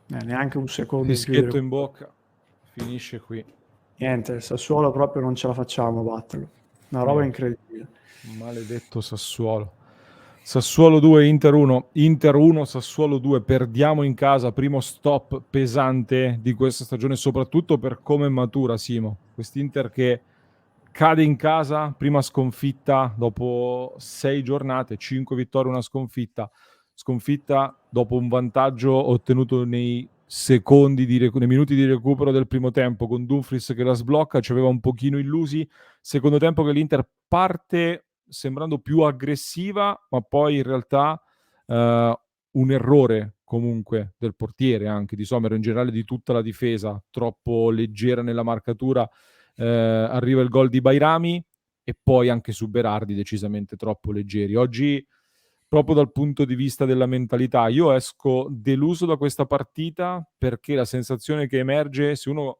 neanche un secondo di Fischietto chiudere. in bocca, finisce qui. Niente, il Sassuolo proprio non ce la facciamo a batterlo. Una roba Niente. incredibile. Maledetto Sassuolo. Sassuolo 2, Inter 1. Inter 1, Sassuolo 2. Perdiamo in casa, primo stop pesante di questa stagione, soprattutto per come matura Simo. Quest'Inter che cade in casa, prima sconfitta dopo 6 giornate, 5 vittorie, una sconfitta. Sconfitta dopo un vantaggio ottenuto nei nei minuti di recupero del primo tempo, con Dumfries che la sblocca, ci aveva un pochino illusi. Secondo tempo che l'Inter parte sembrando più aggressiva, ma poi in realtà un errore comunque del portiere, anche di Sommer, in generale di tutta la difesa, troppo leggera nella marcatura. Arriva il gol di Bairami e poi anche su Berardi decisamente troppo leggeri. Oggi, proprio dal punto di vista della mentalità, io esco deluso da questa partita perché la sensazione che emerge, se uno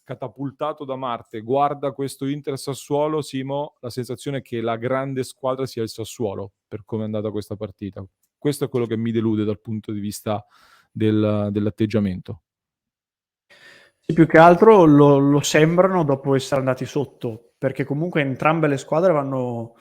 catapultato da Marte guarda questo Inter Sassuolo, Simo, la sensazione è che la grande squadra sia il Sassuolo per come è andata questa partita. Questo è quello che mi delude dal punto di vista dell'atteggiamento. Sì, più che altro lo sembrano dopo essere andati sotto, perché comunque entrambe le squadre vanno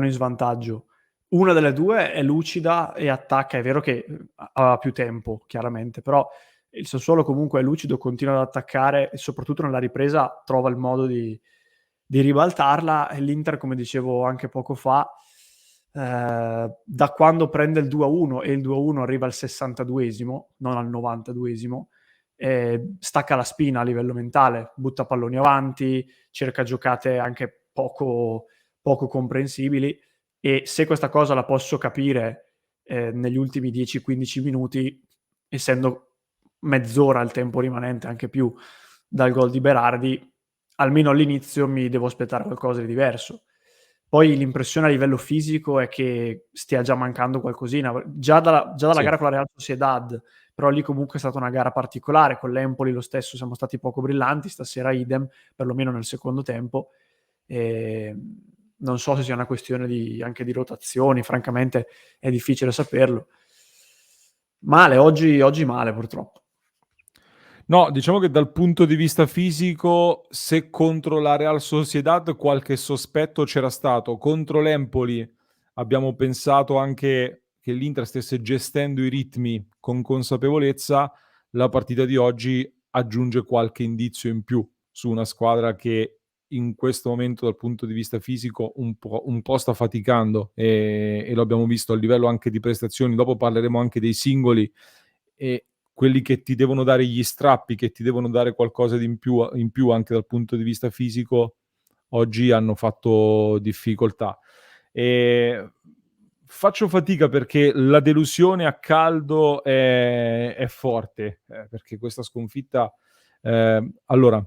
in svantaggio. Una delle due è lucida e attacca, è vero che ha più tempo, chiaramente, però il Sassuolo comunque è lucido, continua ad attaccare e soprattutto nella ripresa trova il modo di ribaltarla e l'Inter, come dicevo anche poco fa, da quando prende il 2-1 e il 2-1 arriva al 62esimo, non al 92esimo, stacca la spina a livello mentale, butta palloni avanti, cerca giocate anche poco comprensibili e se questa cosa la posso capire negli ultimi 10-15 minuti, essendo mezz'ora il tempo rimanente, anche più, dal gol di Berardi, almeno all'inizio mi devo aspettare qualcosa di diverso. Poi l'impressione a livello fisico è che stia già mancando qualcosina. Già dalla Sì. gara con la Real Sociedad, però lì comunque è stata una gara particolare, con l'Empoli lo stesso siamo stati poco brillanti, stasera idem, perlomeno nel secondo tempo. E non so se sia una questione anche di rotazioni, francamente è difficile saperlo. Male, oggi male purtroppo. No, diciamo che dal punto di vista fisico, se contro la Real Sociedad qualche sospetto c'era stato, contro l'Empoli abbiamo pensato anche che l'Inter stesse gestendo i ritmi con consapevolezza, la partita di oggi aggiunge qualche indizio in più su una squadra che in questo momento dal punto di vista fisico un po' sta faticando e lo abbiamo visto a livello anche di prestazioni, dopo parleremo anche dei singoli e quelli che ti devono dare gli strappi, che ti devono dare qualcosa di in più anche dal punto di vista fisico, oggi hanno fatto difficoltà. E faccio fatica perché la delusione a caldo è forte, perché questa sconfitta... allora,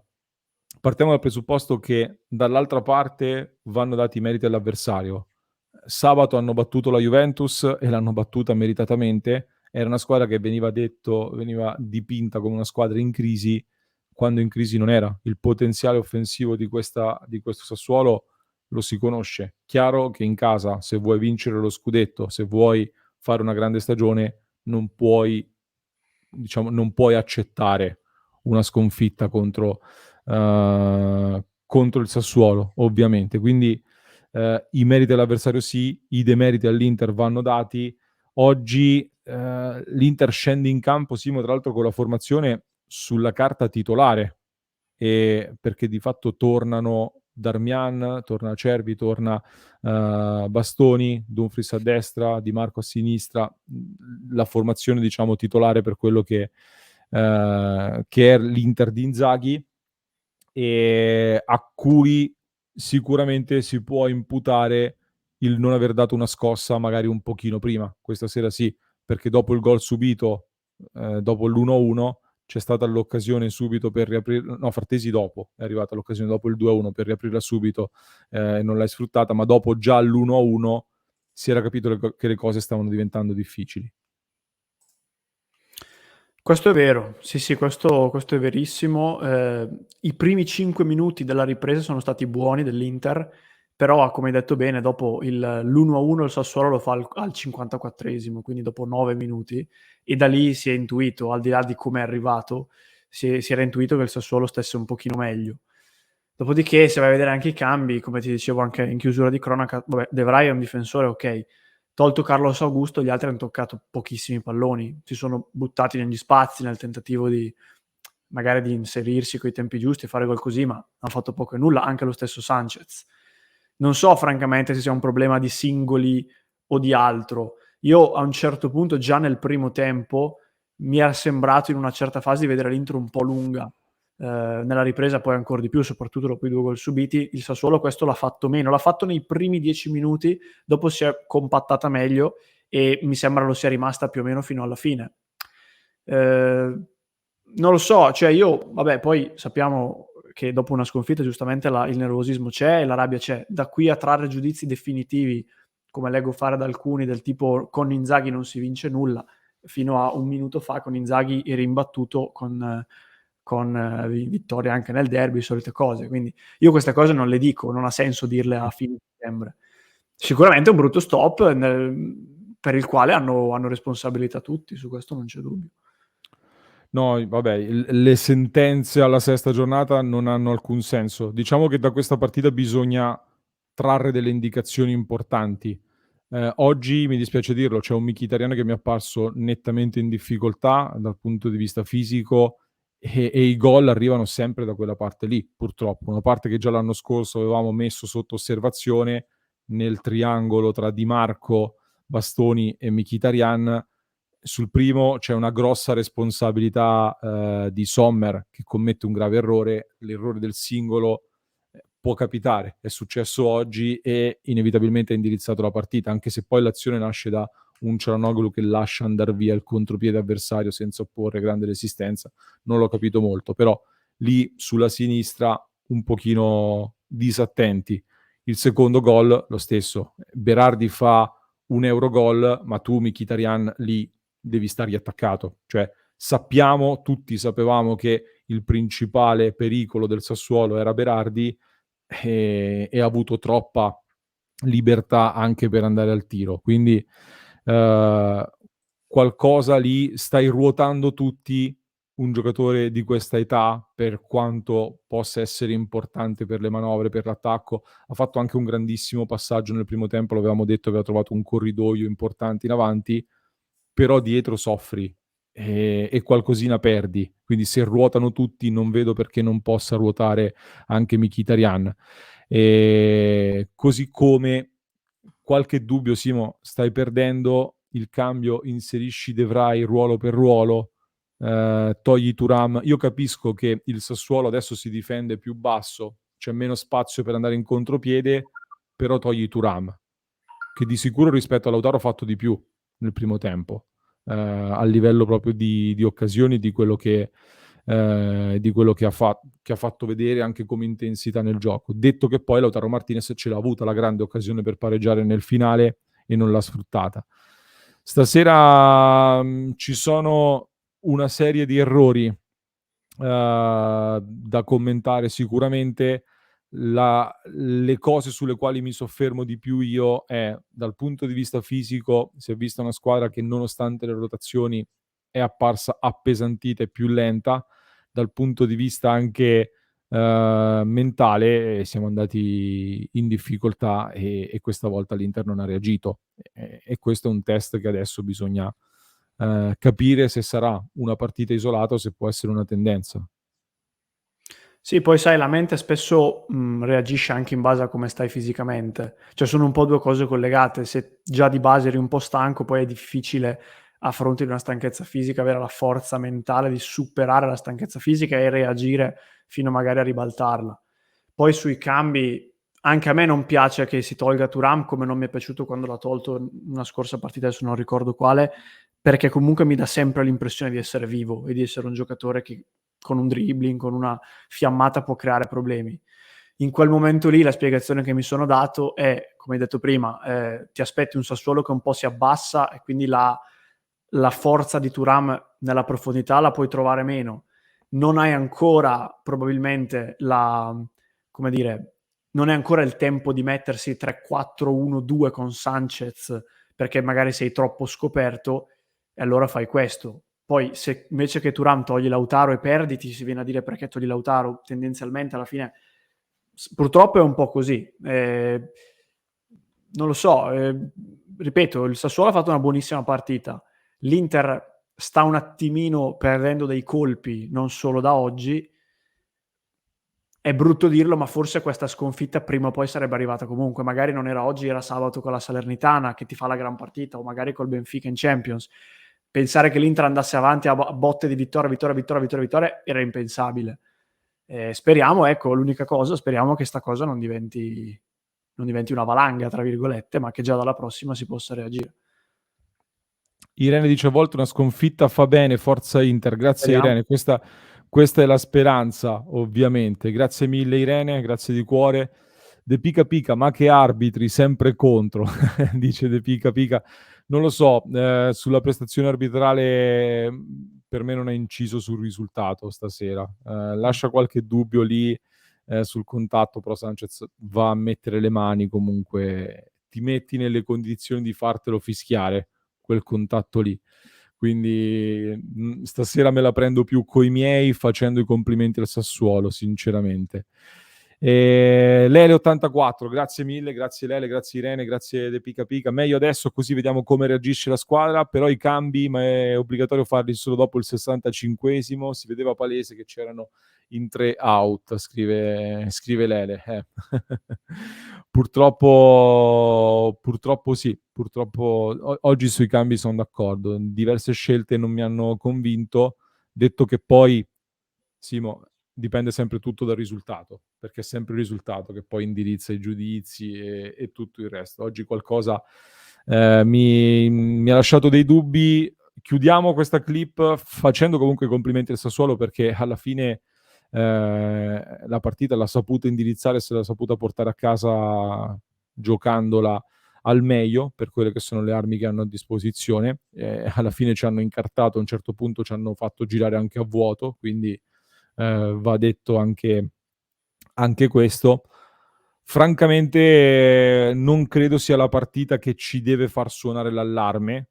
partiamo dal presupposto che dall'altra parte vanno dati i meriti all'avversario. Sabato hanno battuto la Juventus e l'hanno battuta meritatamente. Era una squadra che veniva dipinta come una squadra in crisi, quando in crisi non era. Il potenziale offensivo di questo Sassuolo lo si conosce. Chiaro che in casa, se vuoi vincere lo scudetto, se vuoi fare una grande stagione, non puoi accettare una sconfitta contro il Sassuolo, ovviamente. Quindi i meriti all'avversario sì, i demeriti all'Inter vanno dati. Oggi l'Inter scende in campo, Simo, tra l'altro con la formazione sulla carta titolare, perché di fatto tornano Darmian, torna Cervi, torna Bastoni, Dumfries a destra, Di Marco a sinistra, la formazione diciamo titolare per quello che è l'Inter di Inzaghi e a cui sicuramente si può imputare il non aver dato una scossa magari un pochino prima. Questa sera sì, perché dopo il gol subito, dopo l'1-1, c'è stata l'occasione subito per riaprire, no, Frattesi dopo, è arrivata l'occasione dopo il 2-1 per riaprirla subito e non l'hai sfruttata, ma dopo già l'1-1 si era capito che le cose stavano diventando difficili. Questo è vero, sì, sì, questo è verissimo. I primi 5 minuti della ripresa sono stati buoni dell'Inter, però come hai detto bene, dopo l'1-1 il Sassuolo lo fa al 54esimo, quindi dopo 9 minuti, e da lì si è intuito, al di là di come è arrivato, si era intuito che il Sassuolo stesse un pochino meglio. Dopodiché, se vai a vedere anche i cambi, come ti dicevo anche in chiusura di cronaca, vabbè, De Vrij è un difensore, ok. Tolto Carlos Augusto, gli altri hanno toccato pochissimi palloni, si sono buttati negli spazi nel tentativo di magari di inserirsi coi tempi giusti e fare gol così, ma hanno fatto poco e nulla, anche lo stesso Sanchez. Non so francamente se sia un problema di singoli o di altro. Io a un certo punto, già nel primo tempo, mi era sembrato in una certa fase di vedere l'Inter un po' lunga. Nella ripresa poi ancora di più, soprattutto dopo i 2 gol subiti. Il Sassuolo questo l'ha fatto meno, l'ha fatto nei primi 10 minuti, dopo si è compattata meglio e mi sembra lo sia rimasta più o meno fino alla fine. Non lo so, cioè io, vabbè, poi sappiamo che dopo una sconfitta giustamente il nervosismo c'è e la rabbia c'è. Da qui a trarre giudizi definitivi, come leggo fare da alcuni, del tipo con Inzaghi non si vince nulla, fino a un minuto fa con Inzaghi eri imbattuto con vittorie anche nel derby, solite cose. Quindi io queste cose non le dico, non ha senso dirle a fine settembre. Sicuramente è un brutto stop per il quale hanno responsabilità tutti, su questo non c'è dubbio. No, vabbè, le sentenze alla sesta giornata non hanno alcun senso. Diciamo che da questa partita bisogna trarre delle indicazioni importanti. Oggi, mi dispiace dirlo, c'è un Mkhitaryan che mi è apparso nettamente in difficoltà dal punto di vista fisico e i gol arrivano sempre da quella parte lì, purtroppo. Una parte che già l'anno scorso avevamo messo sotto osservazione nel triangolo tra Di Marco, Bastoni e Mkhitaryan. Sul primo c'è una grossa responsabilità di Sommer che commette un grave errore, l'errore del singolo può capitare, è successo oggi e inevitabilmente ha indirizzato la partita, anche se poi l'azione nasce da un Çalhanoğlu che lascia andare via il contropiede avversario senza opporre grande resistenza, non l'ho capito molto, però lì sulla sinistra un pochino disattenti. Il secondo gol, lo stesso, Berardi fa un Eurogol, ma tu Mkhitaryan lì devi stargli attaccato, cioè tutti sapevamo che il principale pericolo del Sassuolo era Berardi e ha avuto troppa libertà anche per andare al tiro, quindi qualcosa lì stai ruotando tutti. Un giocatore di questa età, per quanto possa essere importante per le manovre, per l'attacco, ha fatto anche un grandissimo passaggio nel primo tempo, l'avevamo detto, aveva trovato un corridoio importante in avanti, però dietro soffri e qualcosina perdi. Quindi se ruotano tutti non vedo perché non possa ruotare anche Mkhitaryan. Così come qualche dubbio, Simo, stai perdendo il cambio, inserisci De Vrij ruolo per ruolo, togli Thuram. Io capisco che il Sassuolo adesso si difende più basso, c'è meno spazio per andare in contropiede, però togli Thuram, che di sicuro rispetto a Lautaro ha fatto di più nel primo tempo, a livello proprio di occasioni, di quello che ha fatto vedere anche come intensità nel gioco. Detto che poi Lautaro Martinez ce l'ha avuta la grande occasione per pareggiare nel finale e non l'ha sfruttata. Stasera ci sono una serie di errori da commentare sicuramente. Le cose sulle quali mi soffermo di più io è, dal punto di vista fisico, si è vista una squadra che nonostante le rotazioni è apparsa appesantita e più lenta. Dal punto di vista anche mentale siamo andati in difficoltà e questa volta l'Inter non ha reagito e questo è un test che adesso bisogna capire se sarà una partita isolata o se può essere una tendenza. Sì, poi sai, la mente spesso reagisce anche in base a come stai fisicamente. Cioè sono un po' 2 cose collegate. Se già di base eri un po' stanco, poi è difficile a fronte di una stanchezza fisica avere la forza mentale di superare la stanchezza fisica e reagire fino magari a ribaltarla. Poi sui cambi, anche a me non piace che si tolga Thuram, come non mi è piaciuto quando l'ha tolto una scorsa partita, adesso non ricordo quale, perché comunque mi dà sempre l'impressione di essere vivo e di essere un giocatore che con un dribbling, con una fiammata può creare problemi. In quel momento lì la spiegazione che mi sono dato è, come hai detto prima, ti aspetti un Sassuolo che un po' si abbassa e quindi la forza di Thuram nella profondità la puoi trovare meno. Non hai ancora probabilmente come dire, non è ancora il tempo di mettersi 3-4-1-2 con Sanchez perché magari sei troppo scoperto e allora fai questo. Poi se invece che Thuram togli Lautaro e perdi, ti si viene a dire perché togli Lautaro, tendenzialmente alla fine purtroppo è un po' così. Non lo so, ripeto, il Sassuolo ha fatto una buonissima partita, l'Inter sta un attimino perdendo dei colpi, non solo da oggi. È brutto dirlo, ma forse questa sconfitta prima o poi sarebbe arrivata comunque. Magari non era oggi, era sabato con la Salernitana che ti fa la gran partita, o magari col Benfica in Champions. Pensare che l'Inter andasse avanti a botte di vittoria era impensabile. Speriamo, ecco, l'unica cosa, speriamo che sta cosa non diventi una valanga, tra virgolette, ma che già dalla prossima si possa reagire. Irene dice: a volte una sconfitta fa bene, forza Inter. Grazie Speriamo. Irene, questa è la speranza, ovviamente. Grazie mille Irene, grazie di cuore. De Pica Pica, ma che arbitri, sempre contro, dice De Pica Pica. Non lo so, sulla prestazione arbitrale per me non ha inciso sul risultato stasera. Lascia qualche dubbio lì sul contatto, però Sanchez va a mettere le mani comunque, ti metti nelle condizioni di fartelo fischiare quel contatto lì. Quindi stasera me la prendo più coi miei facendo i complimenti al Sassuolo, sinceramente. Lele 84, grazie mille, grazie Lele, grazie Irene, grazie De Pica Pica. Meglio adesso, così vediamo come reagisce la squadra, però i cambi, ma è obbligatorio farli solo dopo il 65esimo. Si vedeva palese che c'erano in 3 out, scrive Lele. Purtroppo sì, purtroppo oggi sui cambi sono d'accordo. Diverse scelte non mi hanno convinto, detto che poi, Simo, dipende sempre tutto dal risultato, perché è sempre il risultato che poi indirizza i giudizi e tutto il resto. Oggi qualcosa mi ha lasciato dei dubbi. Chiudiamo questa clip facendo comunque i complimenti al Sassuolo, perché alla fine la partita l'ha saputa indirizzare, se l'ha saputa portare a casa giocandola al meglio per quelle che sono le armi che hanno a disposizione. Alla fine ci hanno incartato, a un certo punto ci hanno fatto girare anche a vuoto, quindi va detto anche questo. Francamente non credo sia la partita che ci deve far suonare l'allarme,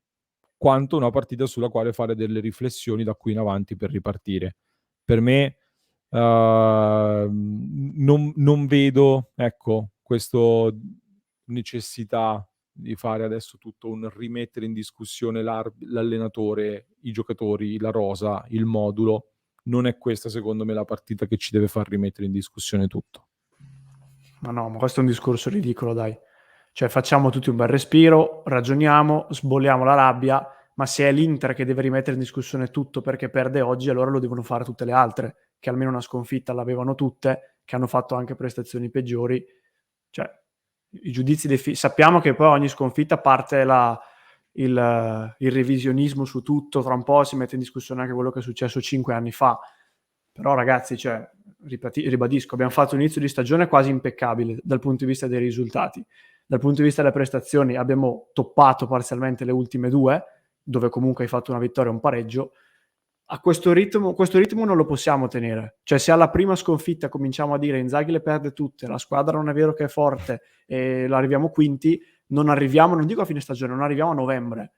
quanto una partita sulla quale fare delle riflessioni da qui in avanti per ripartire. Per me non vedo, ecco, questo necessità di fare adesso tutto un rimettere in discussione l'allenatore, i giocatori, la rosa, il modulo. Non è questa, secondo me, la partita che ci deve far rimettere in discussione tutto. Ma no, ma questo è un discorso ridicolo, dai. Cioè, facciamo tutti un bel respiro, ragioniamo, sbolliamo la rabbia, ma se è l'Inter che deve rimettere in discussione tutto perché perde oggi, allora lo devono fare tutte le altre, che almeno una sconfitta l'avevano tutte, che hanno fatto anche prestazioni peggiori. Cioè, i giudizi sappiamo che poi ogni sconfitta parte il revisionismo su tutto, tra un po' si mette in discussione anche quello che è successo 5 anni fa. Però ragazzi, cioè, ribadisco, abbiamo fatto un inizio di stagione quasi impeccabile dal punto di vista dei risultati. Dal punto di vista delle prestazioni abbiamo toppato parzialmente le ultime due, dove comunque hai fatto una vittoria e un pareggio. A questo ritmo non lo possiamo tenere. Cioè, se alla prima sconfitta cominciamo a dire Inzaghi le perde tutte, la squadra non è vero che è forte e arriviamo quinti, non arriviamo, non dico a fine stagione, non arriviamo a novembre.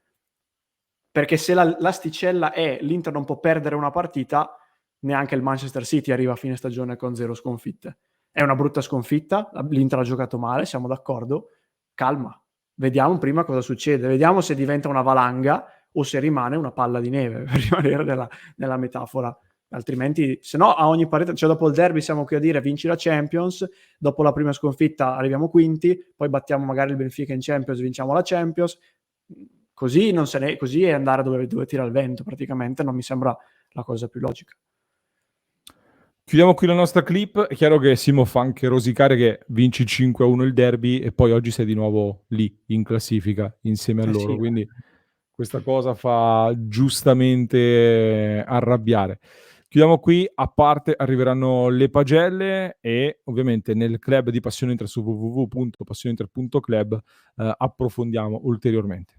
Perché se l'asticella è l'Inter non può perdere una partita, neanche il Manchester City arriva a fine stagione con 0 sconfitte. È una brutta sconfitta, l'Inter ha giocato male, siamo d'accordo. Calma, vediamo prima cosa succede, vediamo se diventa una valanga o se rimane una palla di neve, per rimanere nella metafora. Altrimenti, se no, a ogni partita, cioè dopo il derby siamo qui a dire vinci la Champions, dopo la prima sconfitta arriviamo quinti, poi battiamo magari il Benfica in Champions, vinciamo la Champions. Così è andare dove tira il vento, praticamente non mi sembra la cosa più logica. Chiudiamo qui la nostra clip. È chiaro che Simo fa anche rosicare che vinci 5-1 il derby e poi oggi sei di nuovo lì in classifica insieme a loro, Sì. quindi questa cosa fa giustamente arrabbiare. Chiudiamo qui, a parte arriveranno le pagelle e ovviamente nel club di Passione Inter su www.passioneinter.club approfondiamo ulteriormente.